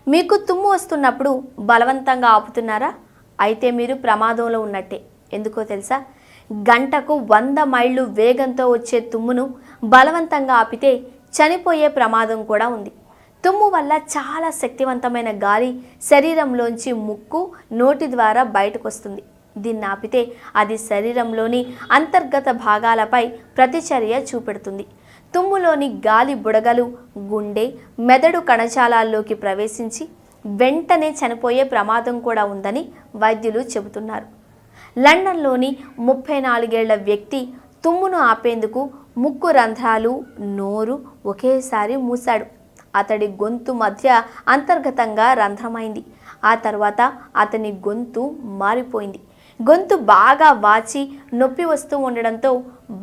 మీకు తుమ్ము వస్తున్నప్పుడు బలవంతంగా ఆపుతున్నారా? అయితే మీరు ప్రమాదంలో ఉన్నట్టే. ఎందుకో తెలుసా? గంటకు 100 మైళ్ళు వేగంతో వచ్చే తుమ్మును బలవంతంగా ఆపితే చనిపోయే ప్రమాదం కూడా ఉంది. తుమ్ము వల్ల చాలా శక్తివంతమైన గాలి శరీరంలోంచి ముక్కు, నోటి ద్వారా బయటకు వస్తుంది. దీన్ని ఆపితే అది శరీరంలోని అంతర్గత భాగాలపై ప్రతిచర్య చూపెడుతుంది. తుమ్ములోని గాలి బుడగలు గుండె, మెదడు కణజాలాల్లోకి ప్రవేశించి వెంటనే చనిపోయే ప్రమాదం కూడా ఉందని వైద్యులు చెబుతున్నారు. లండన్లోని 34 ఏళ్ల వ్యక్తి తుమ్మును ఆపేందుకు ముక్కు రంధ్రాలు, నోరు ఒకేసారి మూశాడు. అతడి గొంతు మధ్య అంతర్గతంగా రంధ్రమైంది. ఆ తర్వాత అతని గొంతు మారిపోయింది. గొంతు బాగా వాచి నొప్పి వస్తూ ఉండడంతో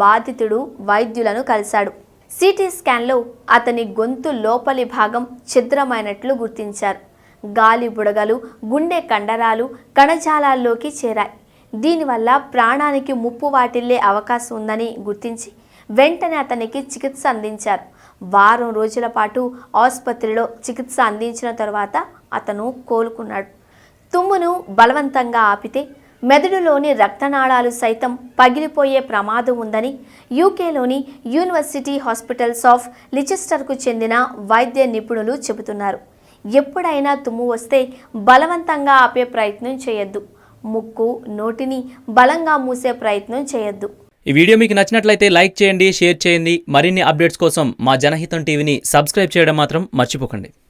బాధితుడు వైద్యులను కలిశాడు. సిటీ స్కాన్లో అతని గొంతు లోపలి భాగం ఛిద్రమైనట్లు గుర్తించారు. గాలి బుడగలు గుండె కండరాలు, కణజాలాల్లోకి చేరాయి. దీనివల్ల ప్రాణానికి ముప్పు వాటిల్లే అవకాశం ఉందని గుర్తించి వెంటనే అతనికి చికిత్స అందించారు. వారం రోజుల పాటు ఆసుపత్రిలో చికిత్స అందించిన తర్వాత అతను కోలుకున్నాడు. తుమ్మును బలవంతంగా ఆపితే మెదడులోని రక్తనాళాలు సైతం పగిలిపోయే ప్రమాదం ఉందని యూకేలోని యూనివర్సిటీ హాస్పిటల్స్ ఆఫ్ లిచెస్టర్కు చెందిన వైద్య నిపుణులు చెబుతున్నారు. ఎప్పుడైనా తుమ్ము వస్తే బలవంతంగా ఆపే ప్రయత్నం చేయొద్దు. ముక్కు, నోటిని బలంగా మూసే ప్రయత్నం చేయొద్దు. ఈ వీడియో మీకు నచ్చినట్లయితే లైక్ చేయండి, షేర్ చేయండి. మరిన్ని అప్డేట్స్ కోసం మా జనహితం టీవీని సబ్స్క్రైబ్ చేయడం మాత్రం మర్చిపోకండి.